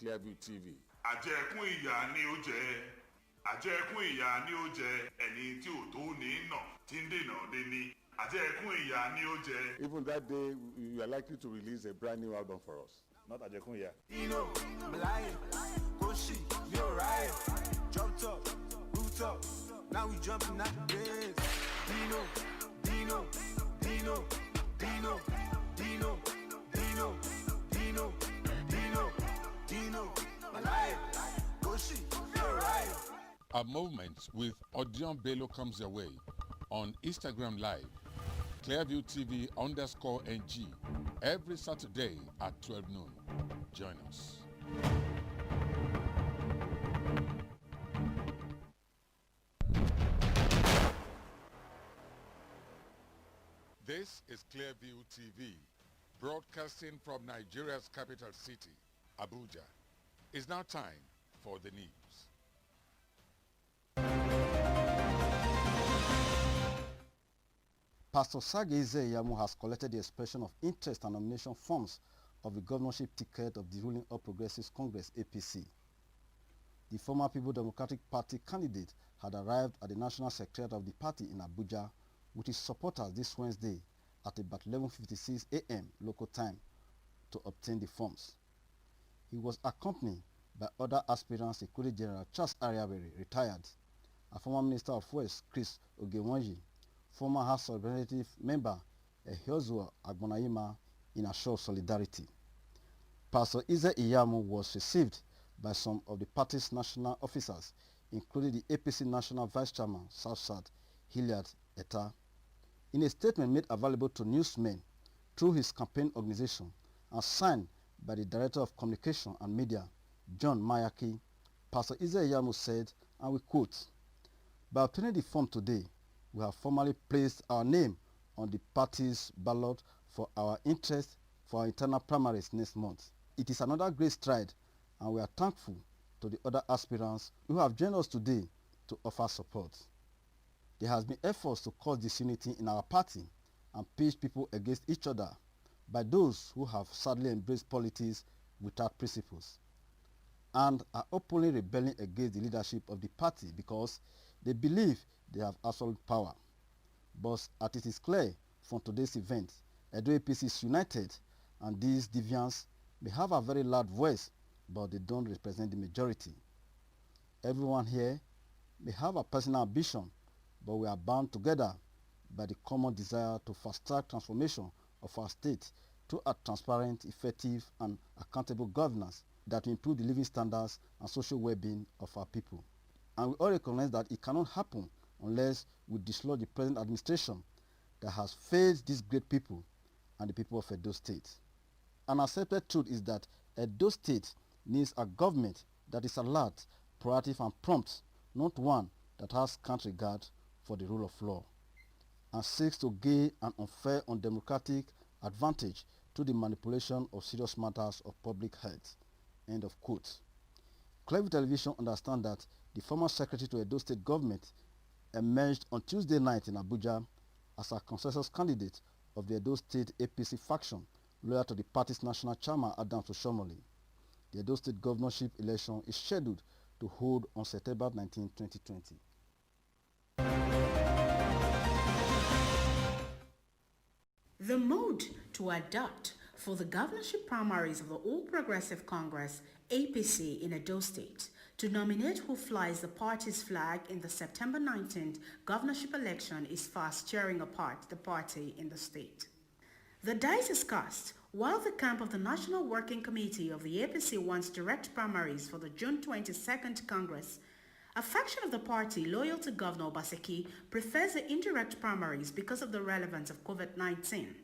ClearviewTV. Àjẹkún ìyà ni ó jẹ. Àjẹkún ìyà ni ó jẹ. Ẹni tí ò tó ní nà tí ń dènà dé ní. Àjẹkún ìyà ni ó jẹ. Even that day, you are likely to release a brand new album for us. Not Àjẹkún ìyà. Dino, I'm lying. Koshi, you're right. Drop top, roof top. Now we jumping out the beds. Dino, Dino, Dino, Dino, Dino, Dino, Dino, Dino, Dino, I'm lying. Koshi, you're right. A moment with Odion Bello comes your way on Instagram Live, ClearviewTV_NG, every Saturday at 12 noon. Join us. This is Clearview TV, broadcasting from Nigeria's capital city, Abuja. It's now time for the news. Pastor Sage Ize-Iyamu has collected the expression of interest and nomination forms of the governorship ticket of the ruling All Progressives Congress (APC). The former People Democratic Party candidate had arrived at the National Secretariat of the party in Abuja with his supporters this Wednesday at about 11:56 a.m. local time to obtain the forms. He was accompanied by other aspirants including General Charles Ariabere, retired, a former Minister of West, Chris Ogewanji, former House of Representative member Ehiozuo Agbonayima, in a show of solidarity. Pastor Ize-Iyamu was received by some of the party's national officers, including the APC National Vice Chairman, South Hilliard Etta. In a statement made available to newsmen through his campaign organization and signed by the Director of Communication and Media, John Mayaki, Pastor Ize-Iyamu said, and we quote, "By obtaining the form today, we have formally placed our name on the party's ballot for our interest for our internal primaries next month. It is another great stride, and we are thankful to the other aspirants who have joined us today to offer support. There has been efforts to cause disunity in our party and pitch people against each other by those who have sadly embraced politics without principles and are openly rebelling against the leadership of the party because they believe they have absolute power. But as it is clear from today's event, Edo APC is united, and these deviants may have a very loud voice, but they don't represent the majority. Everyone here may have a personal ambition, but we are bound together by the common desire to fast-track transformation of our state through a transparent, effective, and accountable governance that will improve the living standards and social well-being of our people. And we all recognize that it cannot happen unless we dislodge the present administration that has failed these great people and the people of Edo State. An accepted truth is that Edo State needs a government that is alert, proactive, and prompt, not one that has scant regard for the rule of law and seeks to gain an unfair, undemocratic advantage through the manipulation of serious matters of public health." End of quote. Clearview Television understands that the former secretary to Edo State government emerged on Tuesday night in Abuja as a consensus candidate of the Edo State APC faction, loyal to the party's national chairman Adams Oshomole. The Edo State governorship election is scheduled to hold on September 19, 2020. The mode to adopt for the governorship primaries of the All Progressive Congress (APC) in Edo State to nominate who flies the party's flag in the September 19th governorship election is fast tearing apart the party in the state. The dice is cast while the camp of the National Working Committee of the APC wants direct primaries for the June 22nd Congress. A faction of the party loyal to Governor Obaseki prefers the indirect primaries because of the relevance of COVID-19.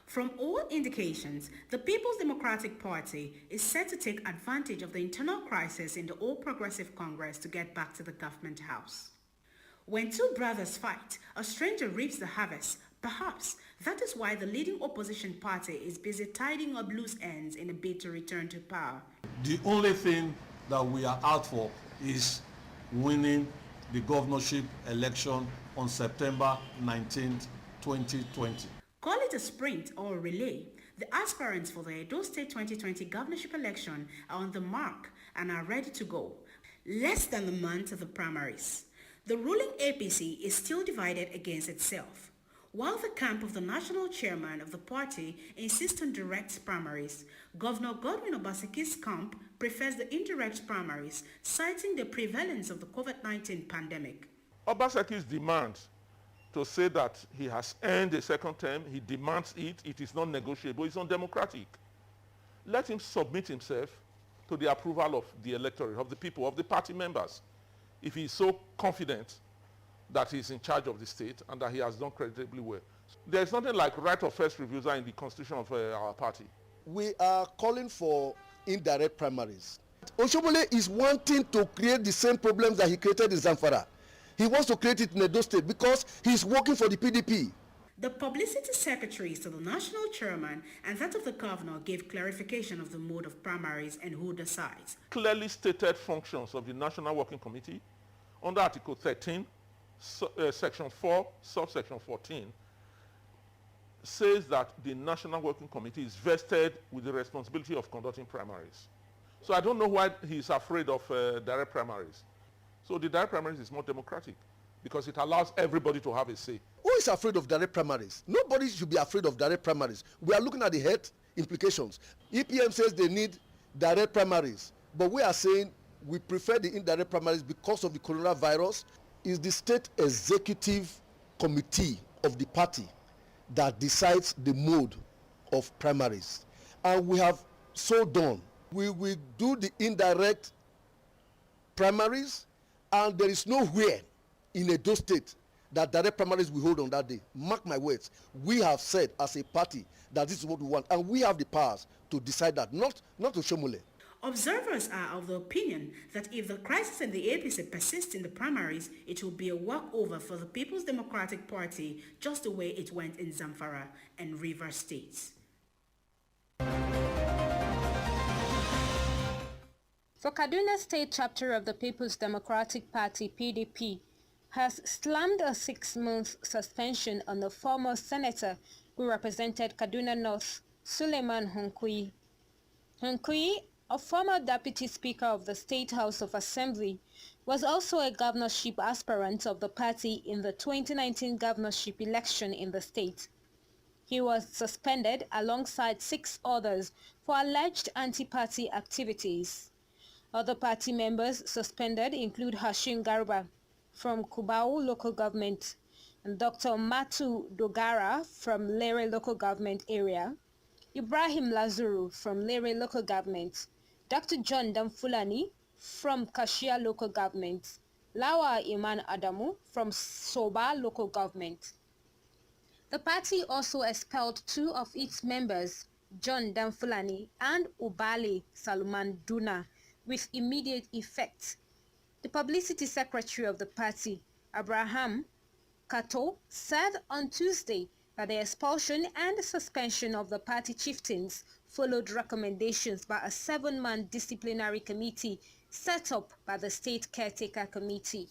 From all indications, the People's Democratic Party is set to take advantage of the internal crisis in the All Progressive Congress to get back to the government house. When two brothers fight, a stranger reaps the harvest. Perhaps that is why the leading opposition party is busy tidying up loose ends in a bid to return to power. The only thing that we are out for is winning the governorship election on September 19th, 2020. Call it a sprint or a relay, The aspirants for the Edo State 2020 governorship election are on the mark and are ready to go. Less than a month of the primaries. The ruling APC is still divided against itself. While the camp of the national chairman of the party insists on direct primaries, Governor Godwin Obaseki's camp prefers the indirect primaries, citing the prevalence of the COVID-19 pandemic. Obaseki's demand to say that he has earned a second term, he demands it, it is not negotiable, it's undemocratic. Let him submit himself to the approval of the electorate, of the people, of the party members, if he is so confident that he is in charge of the state and that he has done creditably well. There is nothing like right of first refusal in the constitution of our party. We are calling for indirect primaries. Oshomole is wanting to create the same problems that he created in Zamfara. He wants to create it in Edo State because he's working for the PDP. The publicity secretaries to the national chairman and that of the governor gave clarification of the mode of primaries and who decides. Clearly stated functions of the National Working Committee under Article 13, Section 4, subsection 14, says that the National Working Committee is vested with the responsibility of conducting primaries. So I don't know why he's afraid of direct primaries. So the direct primaries is more democratic because it allows everybody to have a say. Who is afraid of direct primaries? Nobody should be afraid of direct primaries. We are looking at the health implications. EPM says they need direct primaries, but we are saying we prefer the indirect primaries because of the coronavirus. It's the state executive committee of the party that decides the mode of primaries. And we have so done. We will do the indirect primaries, and there is nowhere in Edo State that direct primaries will hold on that day. Mark my words. We have said as a party that this is what we want, and we have the powers to decide that, not Oshomole. Observers are of the opinion that if the crisis in the APC persists in the primaries, it will be a walkover for the People's Democratic Party, just the way it went in Zamfara and Rivers states. The Kaduna State chapter of the People's Democratic Party, PDP, has slammed a 6-month suspension on the former senator who represented Kaduna North, Suleiman Hunkuyi. Hunkuyi, a former deputy speaker of the State House of Assembly, was also a governorship aspirant of the party in the 2019 governorship election in the state. He was suspended alongside 6 others for alleged anti-party activities. Other party members suspended include Hashim Garba from Kubau local government and Dr. Matu Dogara from Lere local government area, Ibrahim Lazuru from Lere local government, Dr. John Damfulani from Kashia local government, Lawa Iman Adamu from Soba local government. The party also expelled 2 of its members, John Damfulani and Ubali Salman Duna, with immediate effect. The publicity secretary of the party, Abraham Kato, said on Tuesday that the expulsion and suspension of the party chieftains followed recommendations by a 7-man disciplinary committee set up by the State Caretaker Committee.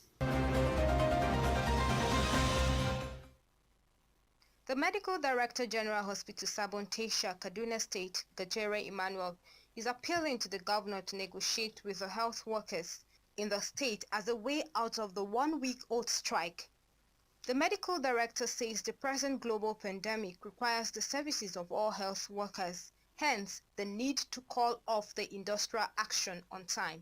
The Medical Director General Hospital Sabon Tesha, Kaduna State, Gajere Emmanuel, is appealing to the governor to negotiate with the health workers in the state as a way out of the 1-week-old strike. The medical director says the present global pandemic requires the services of all health workers, hence the need to call off the industrial action on time.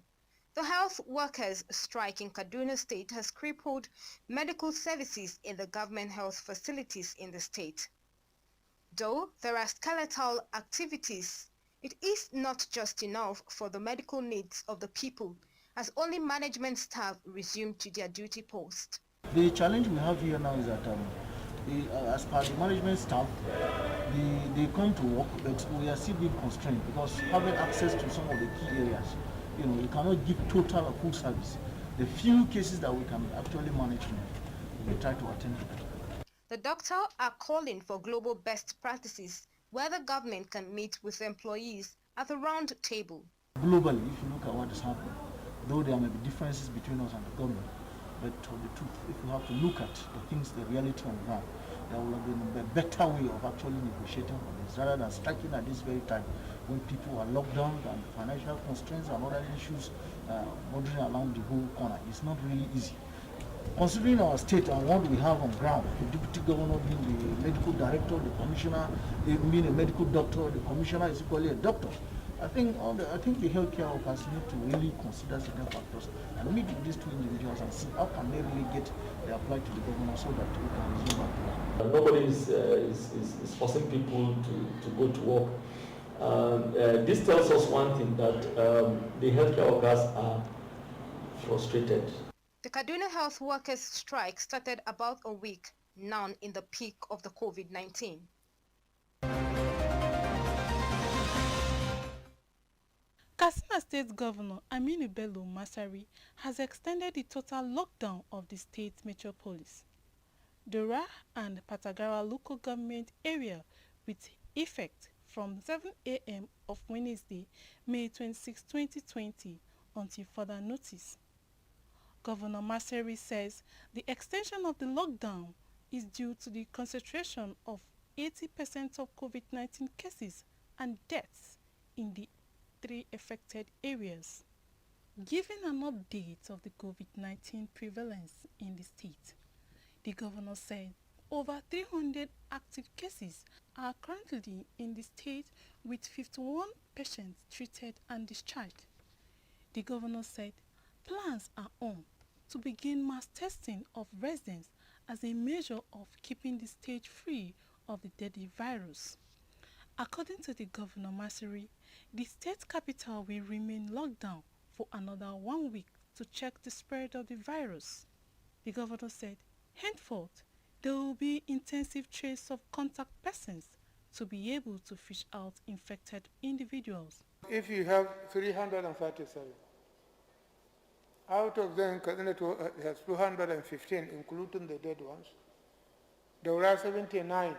The health workers' strike in Kaduna State has crippled medical services in the government health facilities in the state. Though there are skeletal activities, it is not just enough for the medical needs of the people, as only management staff resume to their duty post. The challenge we have here now is that as per the management staff, they come to work, but we are still being constrained because having access to some of the key areas, we cannot give total or full service. The few cases that we can actually manage, we try to attend to them. The doctor are calling for global best practices where the government can meet with employees at the round table. Globally, if you look at what is happening, though there may be differences between us and the government, but the truth, if you have to look at the things, the reality on the ground, there would have been a better way of actually negotiating on this rather than striking at this very time when people are locked down and financial constraints and other issues bordering around the whole corner. It's not really easy. Considering our state and what we have on ground, the deputy governor being the medical director, the commissioner being a medical doctor, the commissioner is equally a doctor. I think the healthcare workers need to really consider certain factors and meet with these two individuals and see how can they really get the apply to the governor so that we can resume back to work. Nobody is forcing people to go to work. This tells us one thing, that the healthcare workers are frustrated. The Kaduna Health Workers strike started about a week now in the peak of the COVID-19. Katsina State Governor Aminu Bello Masari has extended the total lockdown of the state metropolis, Dora and Patagara local government area, with effect from 7 a.m. of Wednesday, May 26, 2020 until further notice. Governor Masari says the extension of the lockdown is due to the concentration of 80% of COVID-19 cases and deaths in the 3 affected areas. Giving an update of the COVID-19 prevalence in the state, the governor said over 300 active cases are currently in the state, with 51 patients treated and discharged. The governor said plans are on to begin mass testing of residents as a measure of keeping the state free of the deadly virus. According to the Governor Masari, the state capital will remain locked down for another 1 week to check the spread of the virus. The governor said, henceforth, there will be intensive trace of contact persons to be able to fish out infected individuals. If you have 337, out of them, Kaduna has 215, including the dead ones. There were 79.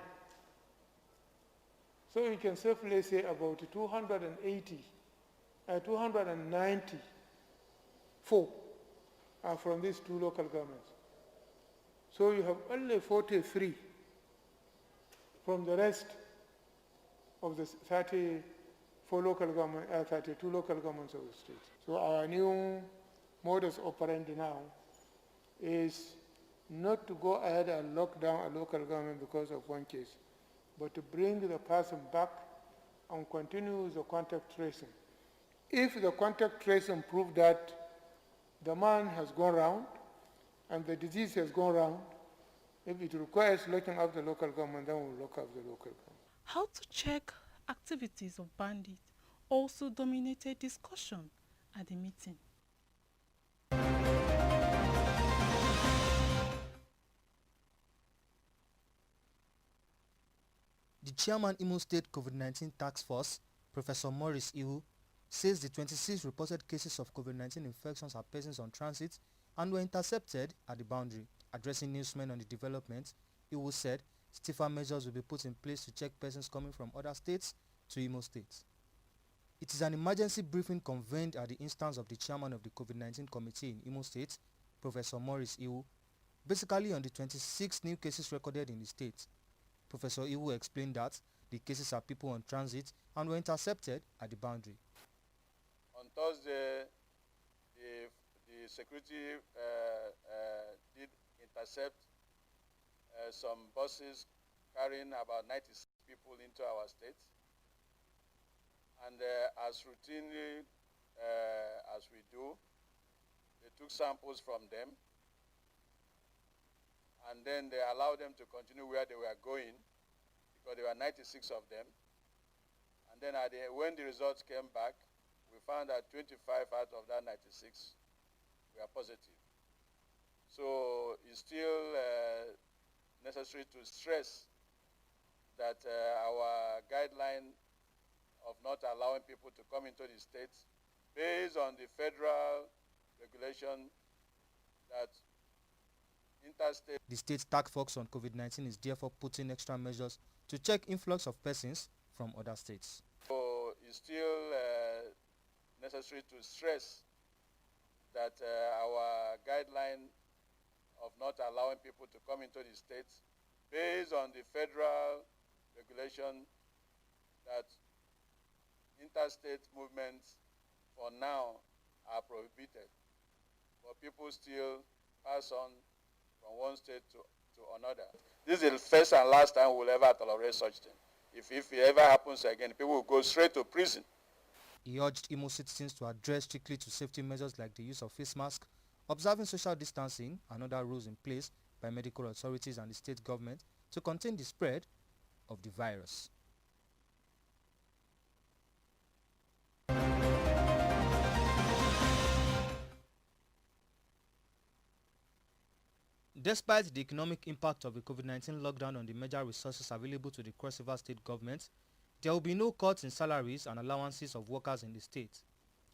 So you can safely say about 294 are from these 2 local governments. So you have only 43 from the rest of the 32 local governments of the state. So our new modus operandi now is not to go ahead and lock down a local government because of 1 case, but to bring the person back and continue the contact tracing. If the contact tracing proves that the man has gone round and the disease has gone round, if it requires locking up the local government, then we'll lock up the local government. How to check activities of bandits also dominated discussion at the meeting. The chairman Imo State COVID-19 Task Force, Professor Maurice Ihu, says the 26 reported cases of COVID-19 infections are persons on transit and were intercepted at the boundary. Addressing newsmen on the development, Ihu said stiffer measures will be put in place to check persons coming from other states to Imo State. It is an emergency briefing convened at the instance of the chairman of the COVID-19 committee in Imo State, Professor Maurice Ihu, basically on the 26 new cases recorded in the state. Professor Ihu explained that the cases are people on transit and were intercepted at the boundary. On Thursday, the security did intercept some buses carrying about 96 people into our state. And as routinely as we do, they took samples from them, and then they allowed them to continue where they were going, because there were 96 of them. And then when the results came back, we found that 25 out of that 96 were positive. So it's still necessary to stress that our guideline of not allowing people to come into the states, based on the federal regulation that interstate. The state task force on COVID-19 is therefore putting extra measures to check influx of persons from other states. So it's still necessary to stress that our guideline of not allowing people to come into the states, based on the federal regulation that interstate movements for now are prohibited, but people still pass on from one state to another. This is the first and last time we'll ever tolerate such thing. If it ever happens again, people will go straight to prison. He urged Imo citizens to adhere strictly to safety measures like the use of face masks, observing social distancing and other rules in place by medical authorities and the state government to contain the spread of the virus. Despite the economic impact of the COVID-19 lockdown on the major resources available to the Cross River State government, there will be no cuts in salaries and allowances of workers in the state.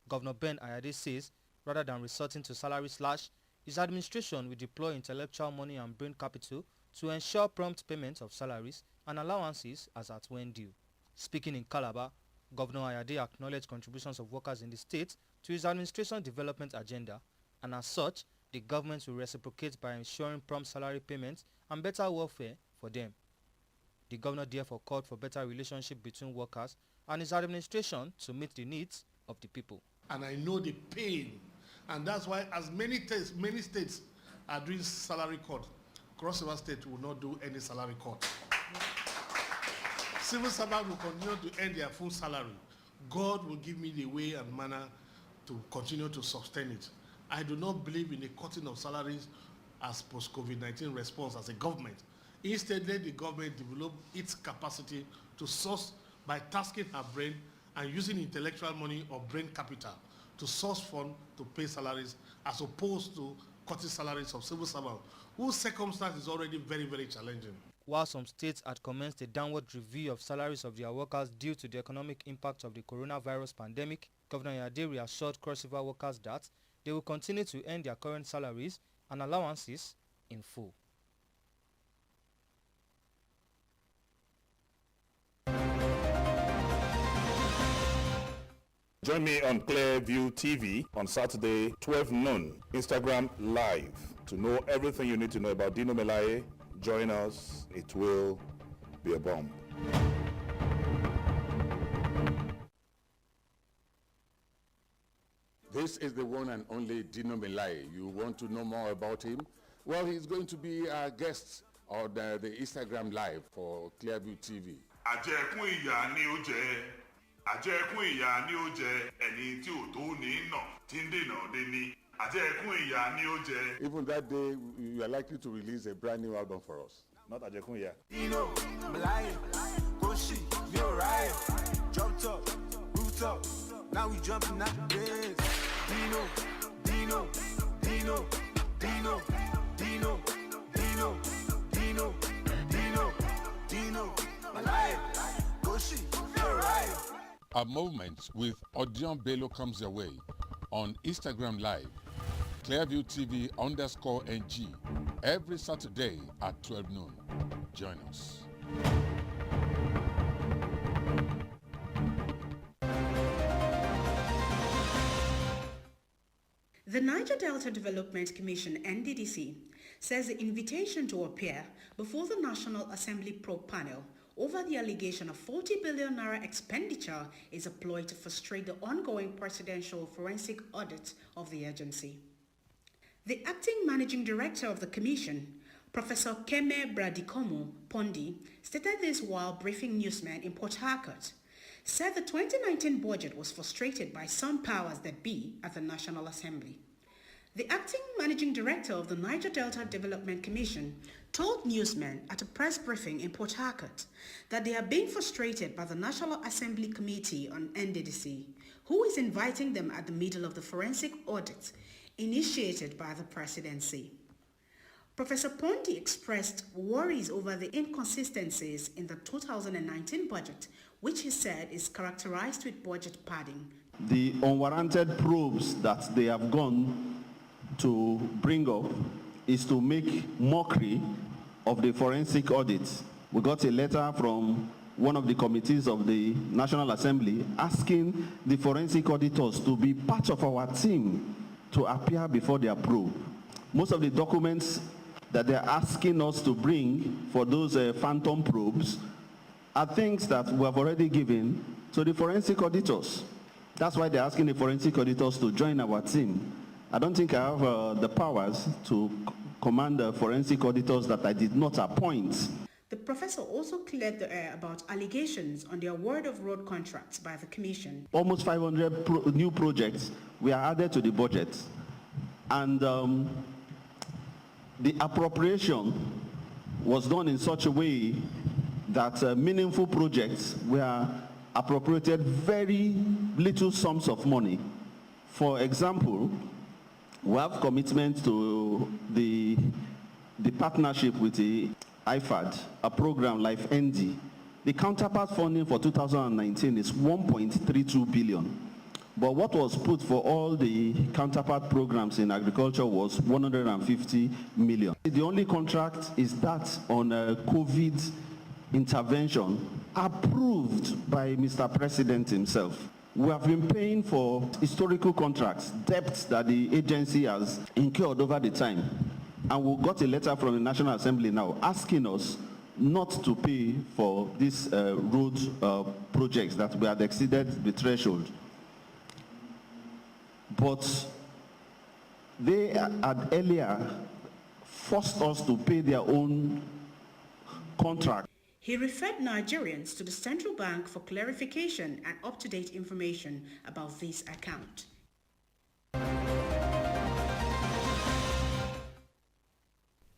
Governor Ben Ayade says, rather than resorting to salary slash, his administration will deploy intellectual money and brain capital to ensure prompt payment of salaries and allowances as at when due. Speaking in Calabar, Governor Ayade acknowledged contributions of workers in the state to his administration development agenda, and as such, the government will reciprocate by ensuring prompt salary payments and better welfare for them. The governor therefore called for better relationship between workers and his administration to meet the needs of the people. And I know the pain, and that's why as many states are doing salary cut, Cross River State will not do any salary cut. Civil servants will continue to earn their full salary. God will give me the way and manner to continue to sustain it. I do not believe in the cutting of salaries as post-COVID-19 response as a government. Instead, let the government develop its capacity to source by tasking her brain and using intellectual money or brain capital to source funds to pay salaries, as opposed to cutting salaries of civil servants, whose circumstance is already very, very challenging. While some states had commenced a downward review of salaries of their workers due to the economic impact of the coronavirus pandemic, Governor Ayade reassured Cross River workers that they will continue to earn their current salaries and allowances in full. Join me on ClearviewTV on Saturday, 12 noon, Instagram Live. To know everything you need to know about Dino Melaye, join us. It will be a bomb. This is the one and only Dino Melaye. You want to know more about him? Well, he's going to be our guest on the Instagram Live for ClearviewTV. Àjẹkún ìyà ni ó jẹ, àjẹkún ìyà ni ó jẹ, ẹni tí ò tó ní nà tí ń dènà dé ní. Àjẹkún ìyà ni ó jẹ. Even that day, you are likely to release a brand new album for us. Not Àjẹkún ìyà. Dino, Melaye, Koshi, you're right. Jumped up, root up. Now we jumping out the beds. Dino, Dino, Dino, Dino, Dino, Dino, Dino, Dino, Dino, Melaye, Koshi, you're right. A moment with Odion Bello comes your way on Instagram Live, ClearviewTV_NG, every Saturday at 12 noon. Join us. The Niger Delta Development Commission, NDDC, says the invitation to appear before the National Assembly Probe Panel over the allegation of 40 billion naira expenditure is a ploy to frustrate the ongoing presidential forensic audit of the agency. The acting managing director of the commission, Professor Keme Bradikomo Pondi, stated this while briefing newsmen in Port Harcourt, said the 2019 budget was frustrated by some powers that be at the National Assembly. The acting managing director of the Niger Delta Development Commission told newsmen at a press briefing in Port Harcourt that they are being frustrated by the National Assembly Committee on NDDC, who is inviting them at the middle of the forensic audit initiated by the presidency. Professor Pondi expressed worries over the inconsistencies in the 2019 budget, which he said is characterized with budget padding. The unwarranted probes that they have gone to bring up is to make mockery of the forensic audit. We got a letter from one of the committees of the National Assembly asking the forensic auditors to be part of our team to appear before their probe. Most of the documents that they're asking us to bring for those phantom probes are things that we have already given to the forensic auditors. That's why they're asking the forensic auditors to join our team. I don't think I have the powers to command the forensic auditors that I did not appoint. The professor also cleared the air about allegations on the award of road contracts by the Commission. Almost 500 new projects were added to the budget. And the appropriation was done in such a way that meaningful projects were appropriated very little sums of money. For example, we have commitment to the partnership with the IFAD, a program like ND. The counterpart funding for 2019 is 1.32 billion. But what was put for all the counterpart programs in agriculture was 150 million. The only contract is that on COVID intervention approved by Mr. President himself. We have been paying for historical contracts, debts that the agency has incurred over the time. And we got a letter from the National Assembly now asking us not to pay for these road projects that we had exceeded the threshold. But they had earlier forced us to pay their own contract. He referred Nigerians to the central bank for clarification and up-to-date information about this account.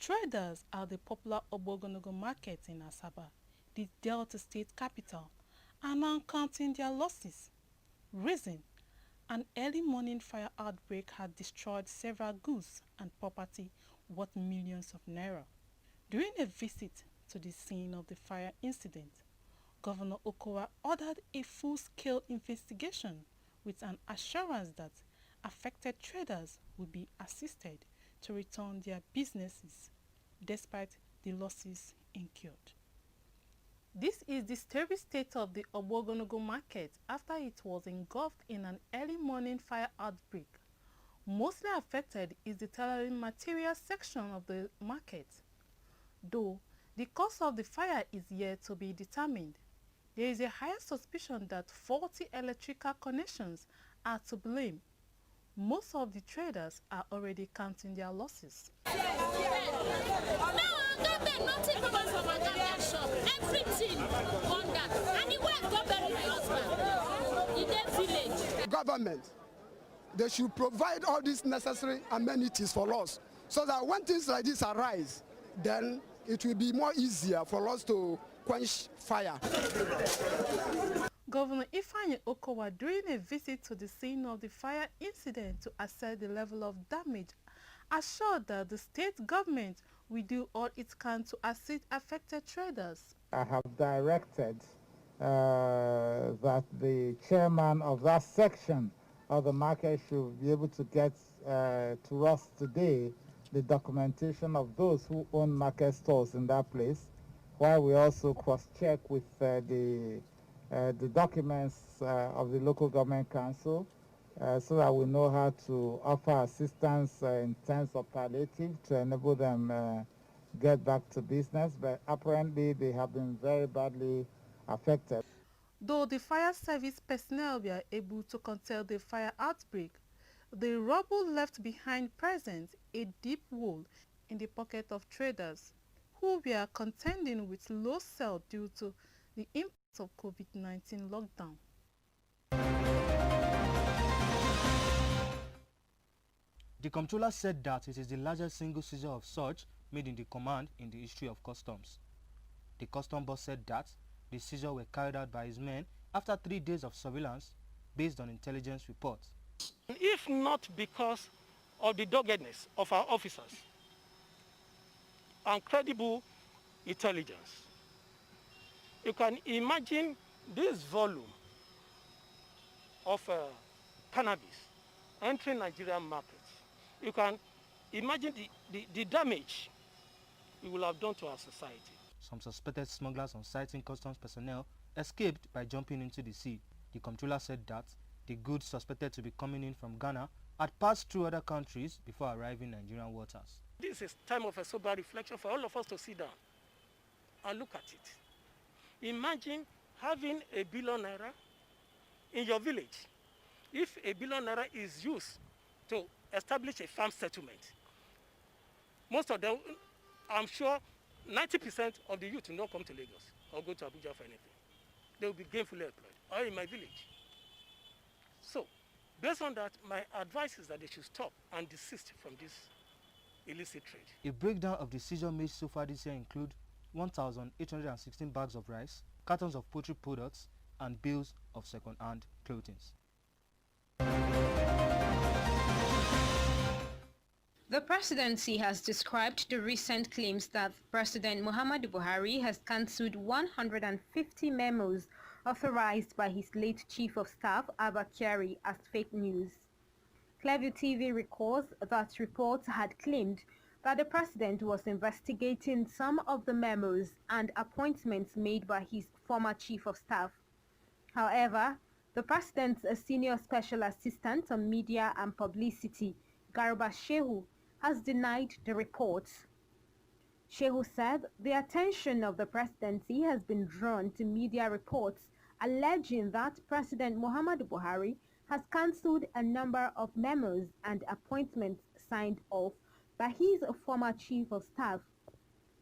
Traders at the popular Obogonogo market in Asaba, the Delta State capital, are now counting their losses. Reason: an early morning fire outbreak had destroyed several goods and property worth millions of naira. During a visit to the scene of the fire incident, Governor Okowa ordered a full-scale investigation with an assurance that affected traders would be assisted to return their businesses despite the losses incurred. This is the scary state of the Obogonogo market after it was engulfed in an early morning fire outbreak. Mostly affected is the tailoring material section of the market. Though the cause of the fire is yet to be determined, there is a higher suspicion that faulty electrical connections are to blame. Most of the traders are already counting their losses. Government, they should provide all these necessary amenities for us so that when things like this arise, then it will be more easier for us to quench fire. Governor Ifeanyi Okowa, during a visit to the scene of the fire incident to assess the level of damage, assured that the state government will do all it can to assist affected traders. I have directed that the chairman of that section of the market should be able to get to us today the documentation of those who own market stores in that place, while we also cross-check with the documents of the local government council so that we know how to offer assistance in terms of palliative to enable them get back to business. But apparently they have been very badly affected. Though the fire service personnel were able to contain the fire outbreak, the rubble left behind presents a deep hole in the pocket of traders who were contending with low sales due to the impact of COVID-19 lockdown. The comptroller said that it is the largest single seizure of such made in the command in the history of customs. The custom boss said that the seizure were carried out by his men after 3 days of surveillance based on intelligence reports. If not because of the doggedness of our officers and credible intelligence, you can imagine this volume of cannabis entering Nigerian markets. You can imagine the damage it will have done to our society. Some suspected smugglers on sighting customs personnel escaped by jumping into the sea. The comptroller said that the goods suspected to be coming in from Ghana had passed through other countries before arriving in Nigerian waters. This is time of a sober reflection for all of us to sit down and look at it. Imagine having a billion naira in your village. If a billion naira is used to establish a farm settlement, most of them, I'm sure 90% of the youth will not come to Lagos or go to Abuja for anything. They will be gainfully employed, or in my village. So, based on that, my advice is that they should stop and desist from this illicit trade. A breakdown of the seizure made so far this year include 1,816 bags of rice, cartons of poultry products, and bales of second-hand clothing. The presidency has described the recent claims that President Muhammadu Buhari has cancelled 150 memos authorized by his late Chief of Staff, Abba Kyari, as fake news. ClearviewTV records that reports had claimed that the president was investigating some of the memos and appointments made by his former Chief of Staff. However, the president's senior special assistant on media and publicity, Garba Shehu, has denied the reports. Shehu said the attention of the presidency has been drawn to media reports alleging that President Muhammadu Buhari has cancelled a number of memos and appointments signed off by his former Chief of Staff.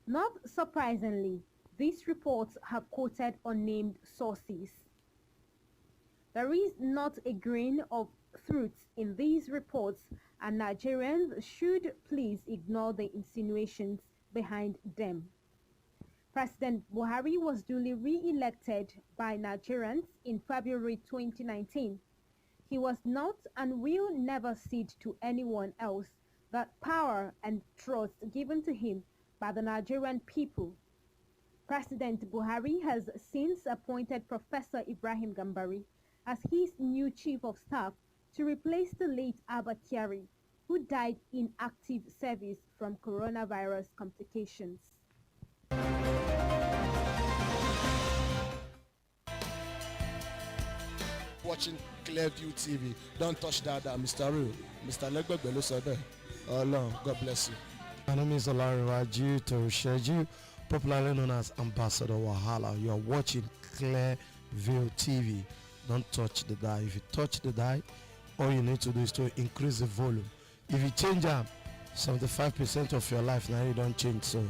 Not surprisingly, these reports have quoted unnamed sources. There is not a grain of truth in these reports, and Nigerians should please ignore the insinuations behind them. President Buhari was duly re-elected by Nigerians in February 2019. He was not and will never cede to anyone else that power and trust given to him by the Nigerian people. President Buhari has since appointed Professor Ibrahim Gambari as his new Chief of Staff to replace the late Abba Kyari, who died in active service from coronavirus complications. Watching Clearview TV. Don't touch that, Mr. Ru. Mr. Legbegbe said that. Oh, Lord, God bless you. My name is Olariwaju Torusheju, popularly known as Ambassador Wahala. You are watching Clearview TV. Don't touch the dial. If you touch the dial, all you need to do is to increase the volume. If you change up 75% of your life, now you don't change. So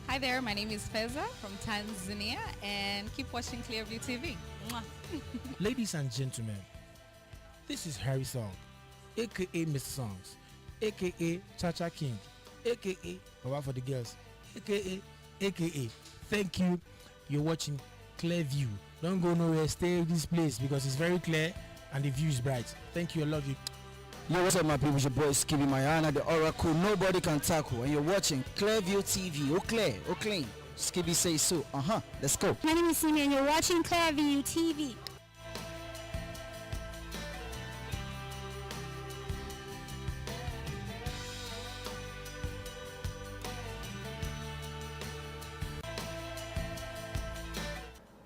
hi there, my name is Feza from Tanzania, and keep watching Clearview TV. Mwah. Ladies and gentlemen, this is Harry Song, aka Mr. Songs, aka Cha-Cha King, aka Baba for the Girls, aka. Thank you. You're watching Clearview. Don't go nowhere. Stay in this place because it's very clear and the view is bright. Thank you. I love you. Yo, what's up, my people? It's your boy Skibby Mayana, the Oracle nobody can tackle, and you're watching Clearview TV. Oh, clear, oh, clean. Skibby say so. Let's go. My name is Simi, and you're watching Clearview TV.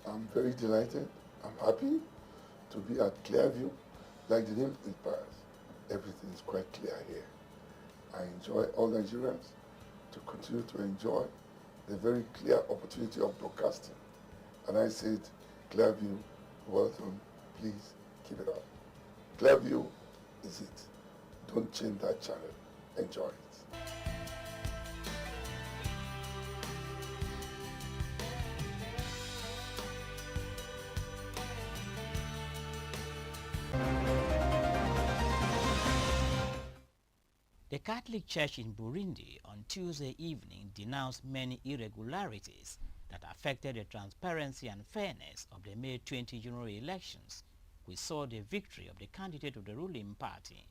I'm very delighted. I'm happy to be at Clearview. Like the name implies, everything is quite clear here. I enjoy all Nigerians to continue to enjoy the very clear opportunity of broadcasting. And I said, Clearview, well done, please keep it up. Clearview is it. Don't change that channel. Enjoy it. The Catholic Church in Burundi on Tuesday evening denounced many irregularities that affected the transparency and fairness of the May 20 general elections, which saw the victory of the candidate of the ruling party,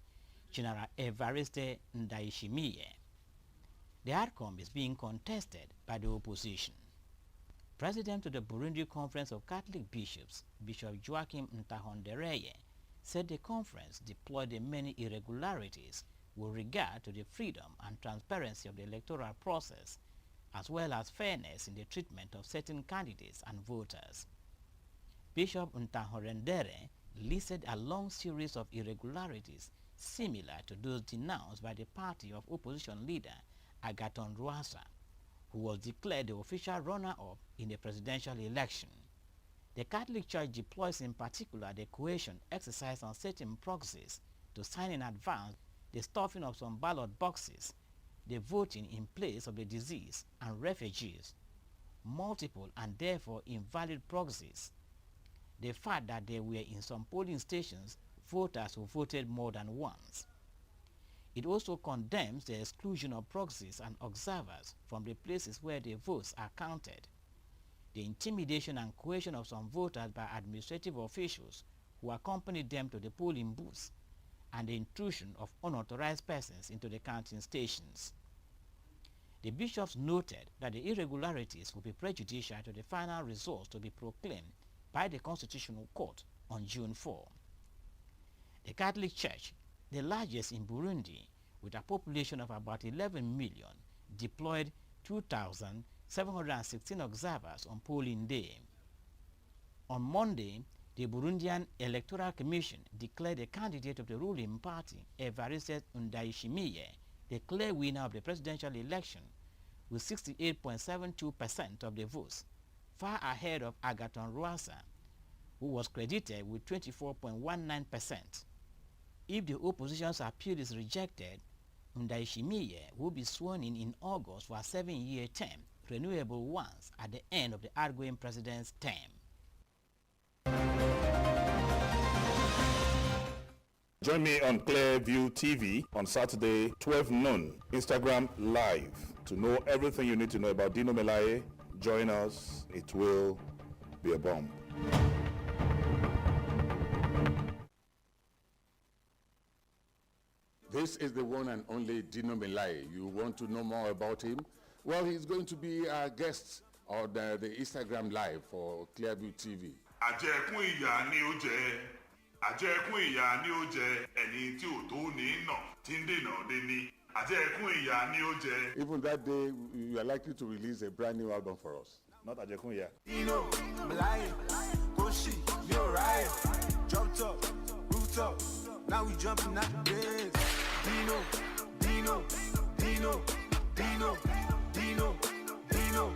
General Evariste Ndayishimiye. The outcome is being contested by the opposition. President of the Burundi Conference of Catholic Bishops, Bishop Joachim Ntahondereye, said the conference deployed the many irregularities with regard to the freedom and transparency of the electoral process, as well as fairness in the treatment of certain candidates and voters. Bishop Ntahorendere listed a long series of irregularities similar to those denounced by the party of opposition leader Agathon Rwasa, who was declared the official runner-up in the presidential election. The Catholic Church deploys in particular the coercion exercised on certain proxies to sign in advance the stuffing of some ballot boxes, the voting in place of the deceased and refugees, multiple and therefore invalid proxies, the fact that there were in some polling stations voters who voted more than once. It also condemns the exclusion of proxies and observers from the places where their votes are counted, the intimidation and coercion of some voters by administrative officials who accompanied them to the polling booths, and the intrusion of unauthorized persons into the counting stations. The bishops noted that the irregularities will be prejudicial to the final results to be proclaimed by the Constitutional Court on June 4. The Catholic Church, the largest in Burundi, with a population of about 11 million, deployed 2,716 observers on polling day. On Monday, the Burundian Electoral Commission declared the candidate of the ruling party, Evariste Ndayishimiye, the clear winner of the presidential election with 68.72% of the votes, far ahead of Agathon Rwasa, who was credited with 24.19%. If the opposition's appeal is rejected, Ndayishimiye will be sworn in August for a 7-year term, renewable once at the end of the outgoing president's term. Join me on ClearviewTV on Saturday, 12 noon, Instagram Live. To know everything you need to know about Dino Melaye, join us. It will be a bomb. This is the one and only Dino Melaye. You want to know more about him? Well, he's going to be our guest on the Instagram Live for ClearviewTV. Àjẹkún ìyà ni ó jẹ. Àjẹkún ìyà ni ó jẹ. Ẹni tí ò tó ní nà tí ń dènà dé ní. Àjẹkún ìyà ni ó jẹ. Even that day, you are likely to release a brand new album for us. Not Àjẹkún ìyà. Dino, Melaye, Koshi, you're right. Jump top, root up. Now we jumping at the beds. Dino, Dino, Dino, Dino, Dino, Dino, Dino,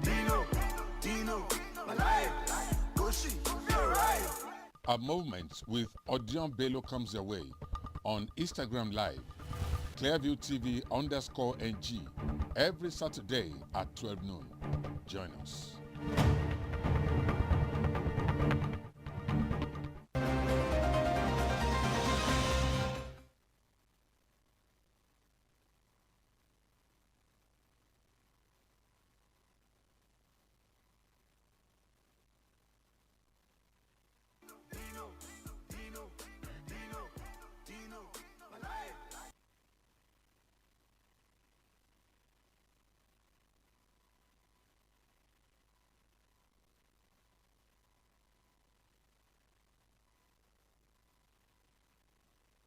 Dino, Dino, Melaye, Koshi, you're right. A moment with Odion Bello comes your way on Instagram Live, ClearviewTV_NG, every Saturday at 12 noon. Join us.